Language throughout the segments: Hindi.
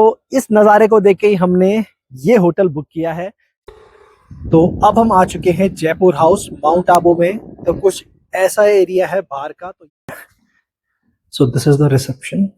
तो इस नज़ारे को देख के ही हमने ये होटल बुक किया है। तो अब हम आ चुके हैं जयपुर हाउस माउंट आबू में। तो कुछ ऐसा एरिया है बाहर का। तो so this is the reception.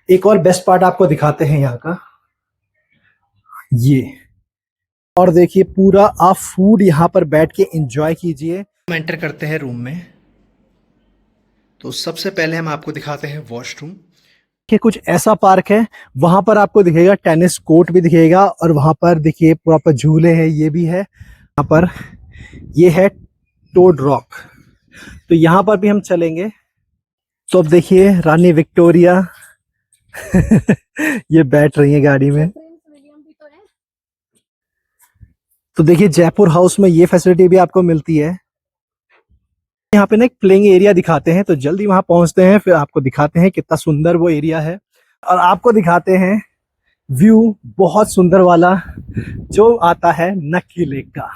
एक और बेस्ट पार्ट आपको दिखाते हैं यहाँ का, ये। और देखिए पूरा आप फूड यहाँ पर बैठ के एंजॉय कीजिए। हम एंटर करते हैं रूम में, तो सबसे पहले हम आपको दिखाते हैं वॉशरूम। कि कुछ ऐसा पार्क है, वहां पर आपको दिखेगा टेनिस कोर्ट भी दिखेगा, और वहां पर देखिए प्रॉपर झूले हैं, ये भी है यहाँ पर। ये है टोड रॉक, तो यहाँ पर भी हम चलेंगे। तो अब देखिए रानी विक्टोरिया ये बैठ रही है गाड़ी में। तो देखिए जयपुर हाउस में ये फैसिलिटी भी आपको मिलती है। यहाँ पे ना एक प्लेइंग एरिया दिखाते हैं, तो जल्दी वहां पहुंचते हैं, फिर आपको दिखाते हैं कितना सुंदर वो एरिया है। और आपको दिखाते हैं व्यू बहुत सुंदर वाला जो आता है नक्की लेक का।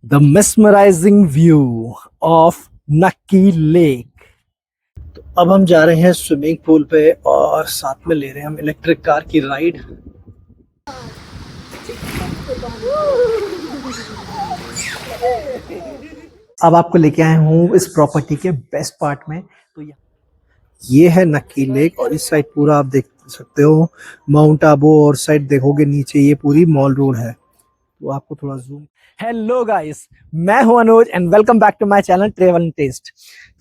द मेस्मराइजिंग व्यू ऑफ नक्की लेक। तो अब हम जा रहे हैं स्विमिंग पूल पे, और साथ में ले रहे हैं हम इलेक्ट्रिक कार की राइड। अब आपको लेके आया हूँ इस प्रॉपर्टी के बेस्ट पार्ट में। तो ये है नक्की लेक, और इस साइड पूरा आप देख सकते हो माउंट आबू, और साइड देखोगे नीचे ये पूरी मॉल रोड है। तो आपको थोड़ा जूम। हेलो गाइस, मैं हूं Anuj and welcome back to my channel travel and taste.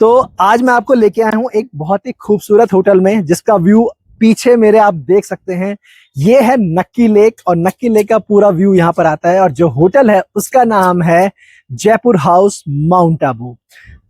तो आज मैं आपको लेके आया हूं एक बहुत ही खूबसूरत होटल में, जिसका व्यू पीछे मेरे आप देख सकते हैं। ये है नक्की लेक, और नक्की लेक का पूरा व्यू यहाँ पर आता है। और जो होटल है उसका नाम है जयपुर हाउस माउंट आबू।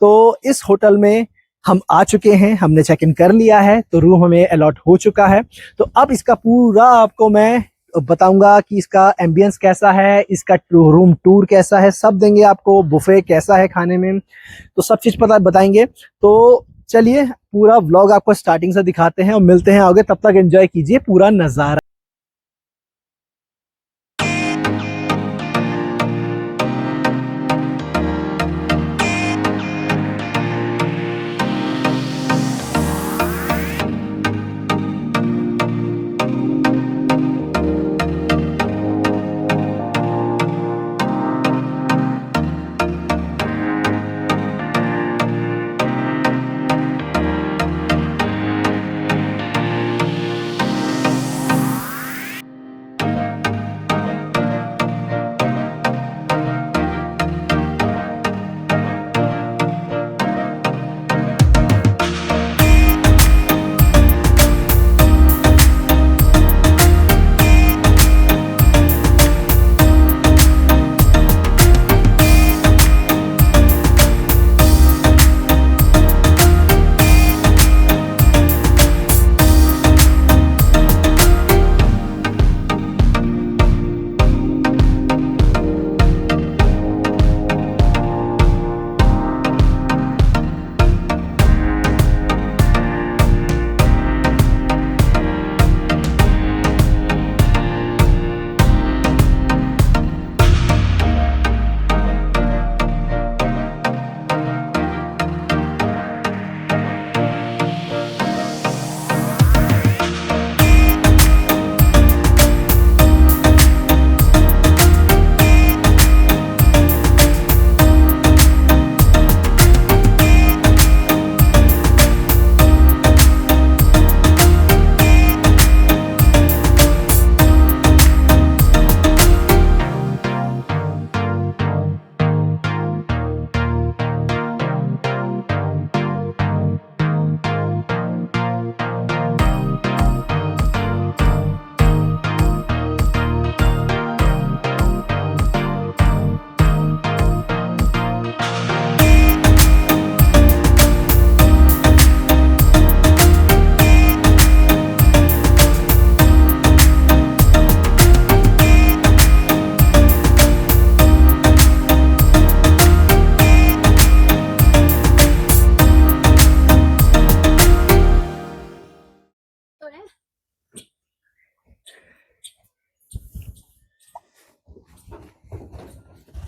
तो इस होटल में हम आ चुके हैं, हमने चेक इन कर लिया है, तो रूम हमें अलॉट हो चुका है। तो अब इसका पूरा आपको मैं बताऊंगा कि इसका एम्बियंस कैसा है, इसका रूम टूर कैसा है, सब देंगे आपको। बुफे कैसा है खाने में, तो सब चीज पता बताएंगे। तो चलिए पूरा व्लॉग आपको स्टार्टिंग से दिखाते हैं, और मिलते हैं आगे। तब तक एंजॉय कीजिए पूरा नजारा।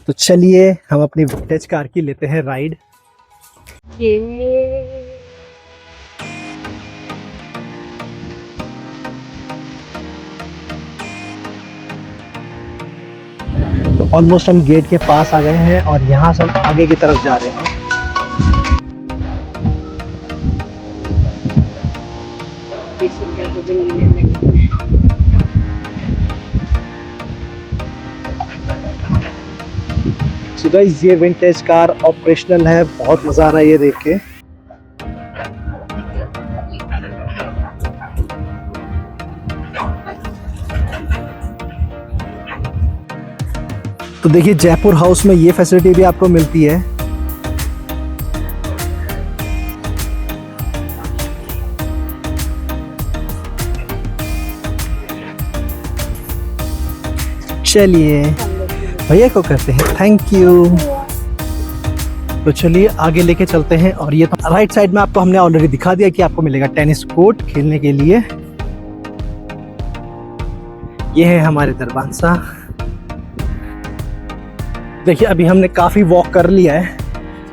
तो चलिए हम अपनी विंटेज कार की लेते हैं राइड। ये तो ऑलमोस्ट हम गेट के पास आ गए हैं और यहाँ से हम आगे की तरफ जा रहे हैं। सो गाइस, ये विंटेज कार ऑपरेशनल है, बहुत मजा आ रहा है ये देख के। तो देखिए, जयपुर हाउस में ये फैसिलिटी भी आपको मिलती है। चलिए भैया को करते हैं थैंक यू। तो चलिए आगे लेके चलते हैं। और ये तो राइट साइड में आपको हमने ऑलरेडी दिखा दिया कि आपको मिलेगा टेनिस कोर्ट खेलने के लिए। ये है हमारे दरबानसा। देखिए अभी हमने काफी वॉक कर लिया है,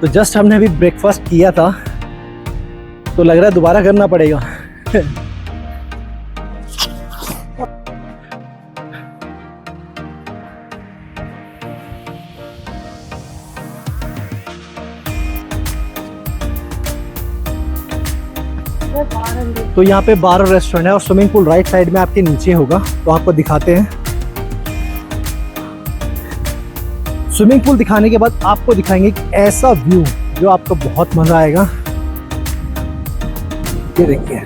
तो जस्ट हमने अभी ब्रेकफास्ट किया था, तो लग रहा है दोबारा करना पड़ेगा। तो यहाँ पे बार और रेस्टोरेंट है और स्विमिंग पूल राइट साइड में आपके नीचे होगा, तो आपको दिखाते हैं। स्विमिंग पूल दिखाने के बाद आपको दिखाएंगे एक ऐसा व्यू जो आपको बहुत मजा आएगा। ये देखिए,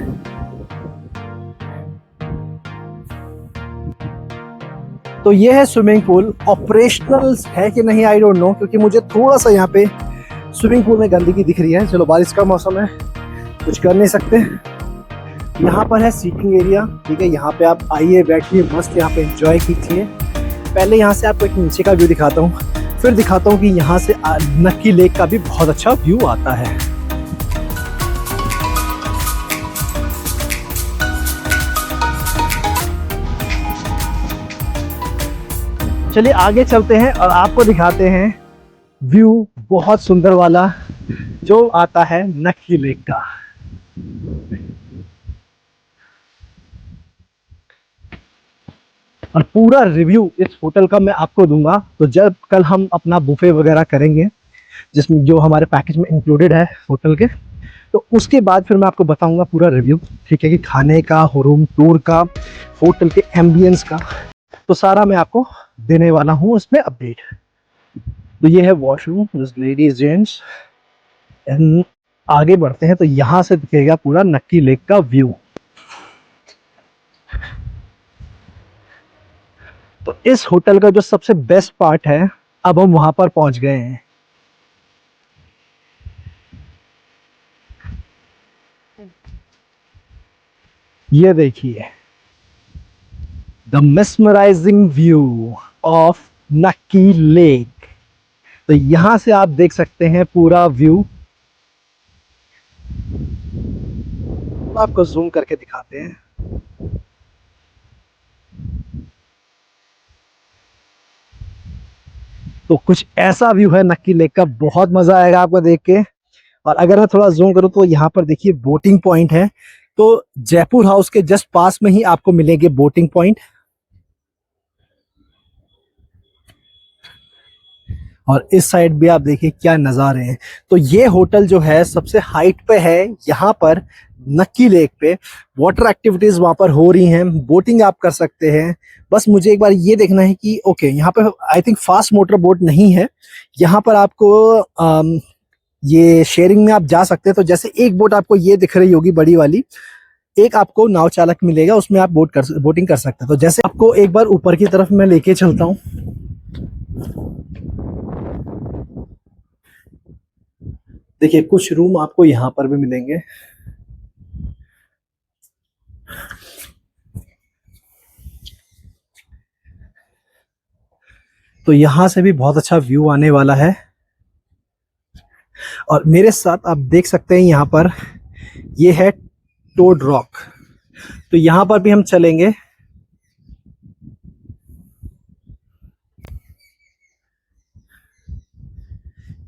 तो ये है स्विमिंग पूल। ऑपरेशनल है कि नहीं आई डोंट नो, क्योंकि मुझे थोड़ा सा यहाँ पे स्विमिंग पूल में गंदगी दिख रही है। चलो बारिश का मौसम है, कुछ कर नहीं सकते। यहाँ पर है सीटिंग एरिया, ठीक है। यहाँ पे आप आइए, बैठिए, मस्त यहाँ पे एंजॉय कीजिए। पहले यहाँ से आपको एक नीचे का व्यू दिखाता हूँ, फिर दिखाता हूँ कि यहाँ से नक्की लेक का भी बहुत अच्छा व्यू आता है। चलिए आगे चलते हैं और आपको दिखाते हैं व्यू बहुत सुंदर वाला जो आता है नक्की लेक का। और पूरा रिव्यू इस होटल का मैं आपको दूंगा, तो जब कल हम अपना बुफे वगैरह करेंगे, जिसमें जो हमारे पैकेज में इंक्लूडेड है होटल के, तो उसके बाद फिर मैं आपको बताऊंगा पूरा रिव्यू, ठीक है, कि खाने का, रूम टूर का, होटल के एम्बियंस का, तो सारा मैं आपको देने वाला हूँ उसमें अपडेट। तो ये है वॉशरूम, लेडीज जेंट्स। एंड आगे बढ़ते हैं तो यहाँ से दिखेगा पूरा नक्की लेक का व्यू। तो इस होटल का जो सबसे बेस्ट पार्ट है, अब हम वहां पर पहुंच गए हैं। ये देखिए, द मेस्मराइजिंग व्यू ऑफ नक्की लेक। तो यहां से आप देख सकते हैं पूरा व्यू। आपको जूम करके दिखाते हैं। तो कुछ ऐसा व्यू है नक्की लेक का, बहुत मजा आएगा आपको देख के। और अगर मैं थोड़ा जूम करूं तो यहाँ पर देखिए बोटिंग पॉइंट है। तो जयपुर हाउस के जस्ट पास में ही आपको मिलेंगे बोटिंग पॉइंट। और इस साइड भी आप देखिए क्या नज़ारे हैं। तो ये होटल जो है सबसे हाइट पे है, यहाँ पर नक्की लेक पे। वाटर एक्टिविटीज वहां पर हो रही हैं, बोटिंग आप कर सकते हैं। बस मुझे एक बार ये देखना है कि ओके, यहाँ पर I think fast motor boat नहीं है। यहाँ पर आपको ये शेयरिंग में आप जा सकते हैं। तो जैसे एक बोट आपको ये दिख रही होगी बड़ी वाली, एक आपको नाव चालक मिलेगा, उसमें आप बोटिंग कर सकते हैं। तो जैसे आपको एक बार ऊपर की तरफ मैं लेके चलता हूँ। देखिए कुछ रूम आपको यहाँ पर भी मिलेंगे। तो यहाँ से भी बहुत अच्छा व्यू आने वाला है। और मेरे साथ आप देख सकते हैं यहाँ पर ये है टोड रॉक, तो यहाँ पर भी हम चलेंगे।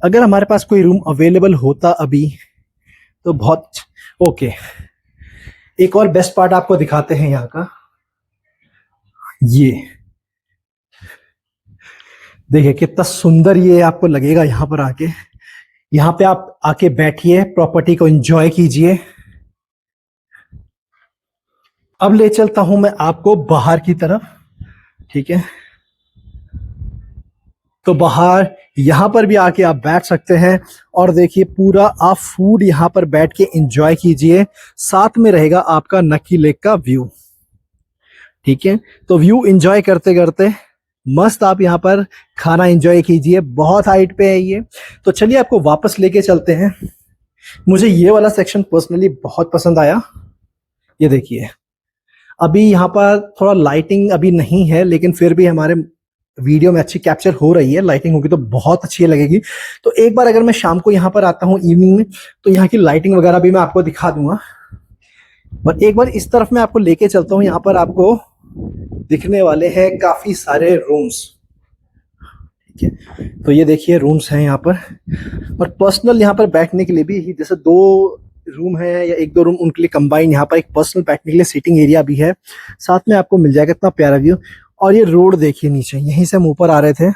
अगर हमारे पास कोई रूम अवेलेबल होता अभी तो बहुत ओके। एक और बेस्ट पार्ट आपको दिखाते हैं यहाँ का। ये देखिए कितना सुंदर ये आपको लगेगा यहाँ पर आके। यहाँ पे आप आके बैठिए, प्रॉपर्टी को एंजॉय कीजिए। अब ले चलता हूं मैं आपको बाहर की तरफ, ठीक है। तो बाहर यहां पर भी आके आप बैठ सकते हैं और देखिए पूरा आप फूड यहां पर बैठ के एंजॉय कीजिए। साथ में रहेगा आपका नक्की लेक का व्यू, ठीक है। तो व्यू एंजॉय करते करते मस्त आप यहाँ पर खाना एंजॉय कीजिए। बहुत हाइट पे है ये। तो चलिए आपको वापस लेके चलते हैं। मुझे ये वाला सेक्शन पर्सनली बहुत पसंद आया। ये देखिए अभी यहाँ पर थोड़ा लाइटिंग अभी नहीं है, लेकिन फिर भी हमारे वीडियो में अच्छी कैप्चर हो रही है। लाइटिंग होगी तो बहुत अच्छी लगेगी। तो एक बार अगर मैं शाम को यहाँ पर आता हूँ इवनिंग में, तो यहाँ की लाइटिंग वगैरह भी मैं आपको दिखा दूंगा। पर एक बार इस तरफ मैं आपको लेके चलता हूँ। यहाँ पर आपको दिखने वाले हैं काफी सारे रूम्स, ठीक है। तो ये देखिए रूम्स हैं यहाँ पर, और पर्सनल यहाँ पर बैठने के लिए भी जैसे 2 रूम है या 1-2 रूम उनके लिए कंबाइन यहाँ पर एक पर्सनल बैठने के लिए सीटिंग एरिया भी है। साथ में आपको मिल जाएगा इतना प्यारा व्यू। और ये रोड देखिए नीचे, यहीं से हम ऊपर आ रहे थे,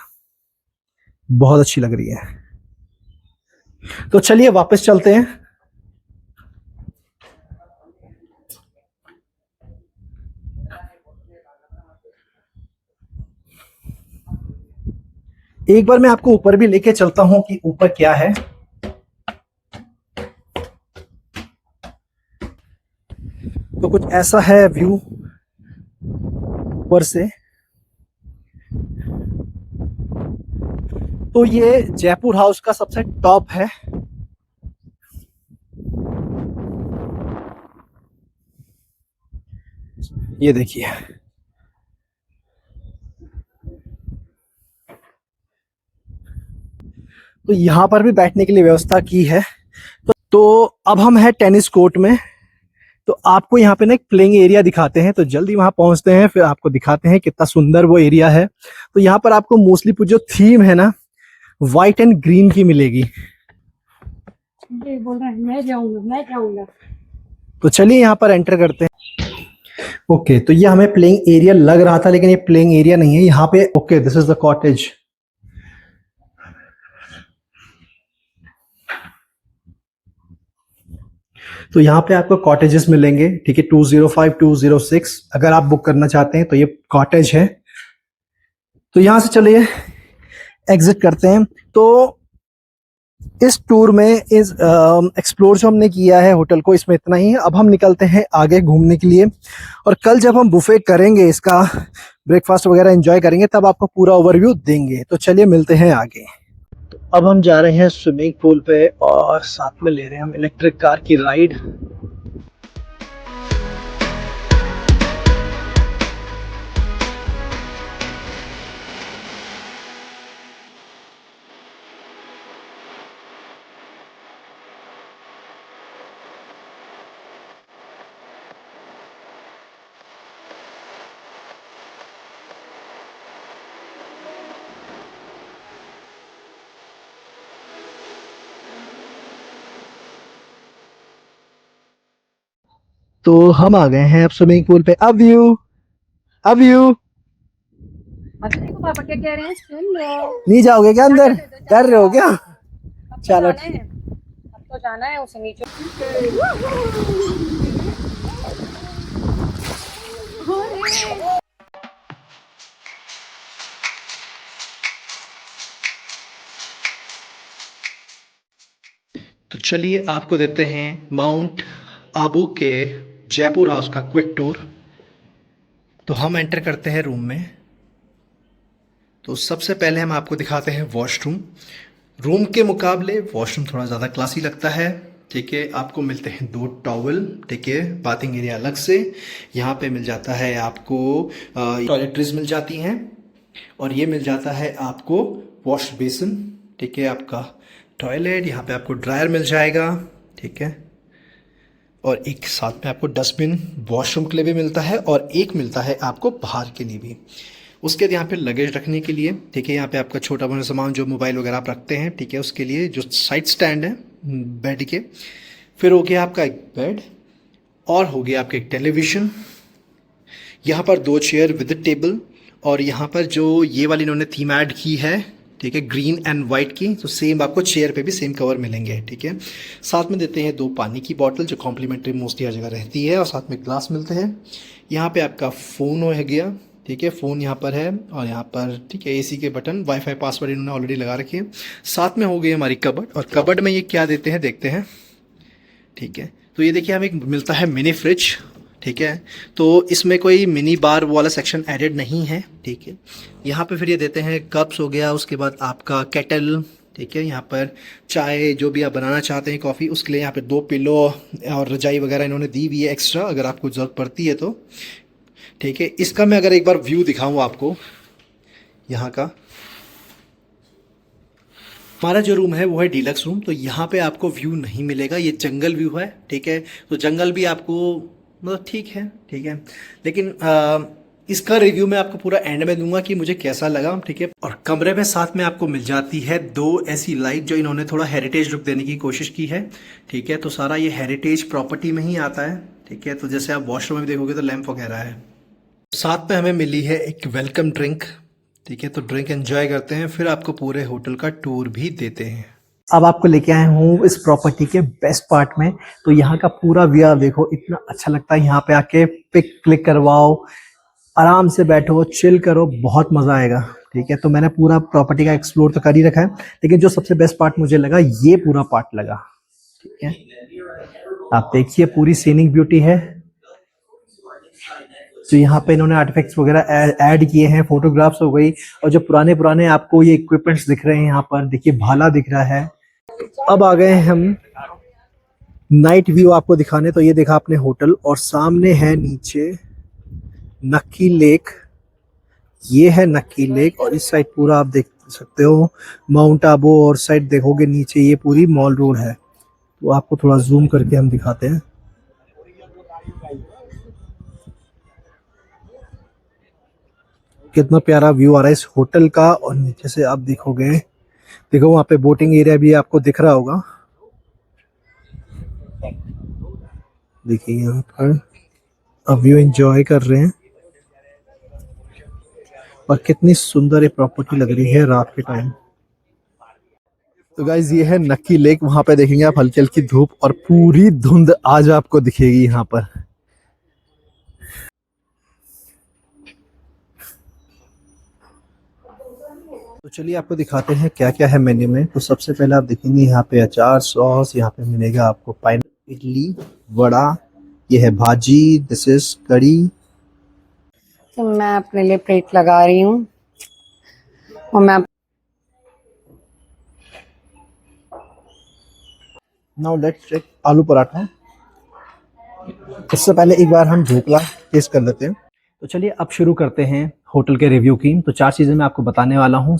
बहुत अच्छी लग रही है। तो चलिए वापस चलते हैं। एक बार मैं आपको ऊपर भी लेके चलता हूं कि ऊपर क्या है। तो कुछ ऐसा है व्यू ऊपर से। तो ये जयपुर हाउस का सबसे टॉप है। ये देखिए तो यहां पर भी बैठने के लिए व्यवस्था की है। तो अब हम हैं टेनिस कोर्ट में। तो आपको यहाँ पे ना एक प्लेइंग एरिया दिखाते हैं। तो जल्दी वहां पहुंचते हैं, फिर आपको दिखाते हैं कितना सुंदर वो एरिया है। तो यहाँ पर आपको मोस्टली जो थीम है ना, व्हाइट एंड ग्रीन की मिलेगी। बोल रहा है मैं जाऊंगा। तो चलिए यहाँ पर एंटर करते हैं। ओके तो ये हमें प्लेइंग एरिया लग रहा था, लेकिन ये प्लेइंग एरिया नहीं है यहाँ पे। Okay this is the cottage. तो यहाँ पे आपको कॉटेजेस मिलेंगे, ठीक है। 205 206 अगर आप बुक करना चाहते हैं तो ये कॉटेज है। तो यहां से चलिए एग्जिट करते हैं। तो इस टूर में इस एक्सप्लोर जो हमने किया है होटल को, इसमें इतना ही है। अब हम निकलते हैं आगे घूमने के लिए, और कल जब हम बुफे करेंगे, इसका ब्रेकफास्ट वगैरह एंजॉय करेंगे, तब आपको पूरा ओवरव्यू देंगे। तो चलिए मिलते हैं आगे। तो अब हम जा रहे हैं स्विमिंग पूल पे, और साथ में ले रहे हैं हम इलेक्ट्रिक कार की राइड। तो हम आ गए हैं अब स्विमिंग पूल पे। अब व्यू देखो पापा क्या कह रहे हैं, सुन लो। नहीं जाओगे क्या अंदर? डर रहे हो क्या? चलो अब तो जाना है उसे नीचे। तो चलिए आपको देते हैं माउंट आबू के जयपुर हाउस का क्विक टूर। तो हम एंटर करते हैं रूम में। तो सबसे पहले हम आपको दिखाते हैं वॉशरूम। रूम के मुकाबले वॉशरूम थोड़ा ज़्यादा क्लासी लगता है, ठीक है। आपको मिलते हैं 2 टॉवल, ठीक है। बाथिंग एरिया अलग से। यहाँ पे मिल जाता है आपको टॉयलेटरीज मिल जाती हैं, और ये मिल जाता है आपको वॉश बेसिन, ठीक है। आपका टॉयलेट, यहाँ पे आपको ड्रायर मिल जाएगा, ठीक है। और एक साथ में आपको डस्टबिन वॉशरूम के लिए भी मिलता है, और एक मिलता है आपको बाहर के लिए भी। उसके बाद यहाँ पे लगेज रखने के लिए, ठीक है, यहाँ पे आपका छोटा मोटा सामान जो मोबाइल वगैरह आप रखते हैं, ठीक है, उसके लिए जो साइड स्टैंड है बेड के। फिर हो गया आपका एक बेड और हो गया आपका एक टेलीविज़न। यहाँ पर 2 चेयर विद टेबल और यहाँ पर जो ये वाली इन्होंने थीम ऐड की है, ठीक है, ग्रीन एंड वाइट की, तो सेम आपको चेयर पे भी सेम कवर मिलेंगे, ठीक है। साथ में देते हैं 2 पानी की बोतल जो कॉम्प्लीमेंट्री मोस्टली हर जगह रहती है और साथ में ग्लास मिलते हैं। यहाँ पे आपका फ़ोन हो गया, ठीक है, फ़ोन यहाँ पर है और यहाँ पर, ठीक है, एसी के बटन, वाईफाई पासवर्ड इन्होंने ऑलरेडी लगा रखी है। साथ में हो गई हमारी कबर्ड और कबर्ड में ये क्या देते हैं देखते हैं, ठीक है। तो ये देखिए हमें मिलता है मिनी फ्रिज, ठीक है, तो इसमें कोई मिनी बार वाला सेक्शन एडेड नहीं है, ठीक है। यहाँ पे फिर ये देते हैं कप्स हो गया, उसके बाद आपका केटल, ठीक है, यहाँ पर चाय जो भी आप बनाना चाहते हैं कॉफ़ी उसके लिए यहाँ पे 2 पिलो और रजाई वगैरह इन्होंने दी हुई है एक्स्ट्रा अगर आपको ज़रूरत पड़ती है तो, ठीक है। इसका मैं अगर एक बार व्यू दिखाऊँ आपको यहाँ का, हमारा जो रूम है वो है डीलक्स रूम, तो यहाँ पे आपको व्यू नहीं मिलेगा, ये जंगल व्यू है, ठीक है। तो जंगल भी आपको मतलब ठीक है, ठीक है, लेकिन इसका रिव्यू मैं आपको पूरा एंड में दूंगा कि मुझे कैसा लगा, ठीक है। और कमरे में साथ में आपको मिल जाती है 2 ऐसी लाइट जो इन्होंने थोड़ा हेरिटेज लुक देने की कोशिश की है, ठीक है। तो सारा ये हेरिटेज प्रॉपर्टी में ही आता है, ठीक है। तो जैसे आप वॉशरूम में देखोगे तो लैंप वगैरह है। साथ में हमें मिली है एक वेलकम ड्रिंक, ठीक है, तो ड्रिंक एंजॉय करते हैं, फिर आपको पूरे होटल का टूर भी देते हैं। अब आपको लेके आए हूँ इस प्रॉपर्टी के बेस्ट पार्ट में, तो यहाँ का पूरा व्यू आप देखो, इतना अच्छा लगता है। यहाँ पे आके पिक क्लिक करवाओ, आराम से बैठो, चिल करो, बहुत मजा आएगा, ठीक है। तो मैंने पूरा प्रॉपर्टी का एक्सप्लोर तो कर ही रखा है, लेकिन जो सबसे बेस्ट पार्ट मुझे लगा ये पूरा पार्ट लगा, ठीक है। आप देखिए पूरी सीनिक ब्यूटी है, तो यहाँ पे इन्होंने आर्टिफैक्ट्स वगैरह ऐड किए हैं, फोटोग्राफ्स हो गई, और जो पुराने पुराने आपको ये इक्विपमेंट्स दिख रहे हैं यहाँ पर, देखिए भाला दिख रहा है। अब आ गए हम नाइट व्यू आपको दिखाने, तो ये देखा आपने होटल और सामने है नीचे नक्की लेक, ये है नक्की लेक और इस साइड पूरा आप देख सकते हो माउंट आबू, और साइड देखोगे नीचे ये पूरी मॉल रोड है। तो आपको थोड़ा जूम करके हम दिखाते हैं, कितना प्यारा व्यू आ रहा है इस होटल का। और नीचे से आप देखोगे, देखो वहाँ पे बोटिंग एरिया भी आपको दिख रहा होगा, देखिए यहाँ पर अब व्यू एंजॉय कर रहे हैं। और कितनी सुंदर ये प्रॉपर्टी लग रही है रात के टाइम। तो गाइज ये है नक्की लेक, वहां पे देखेंगे आप हल्की हल्की धूप और पूरी धुंध आज आपको दिखेगी यहाँ पर। तो चलिए आपको दिखाते हैं क्या क्या है मेन्यू में। तो सबसे पहले आप देखेंगे यहाँ पे अचार सॉस, यहाँ पे मिलेगा आपको पाइनएप्पल इडली वड़ा, ये है भाजी, दिस इज कड़ी। तो मैं अपने लिए प्लेट लगा रही हूँ और मैं नाउ लेट्स चेक आलू पराठा। इससे पहले एक बार हम ढोकला टेस्ट कर लेते हैं। तो चलिए अब शुरू करते हैं होटल के रिव्यू की। तो 4 चीज़ें मैं आपको बताने वाला हूँ।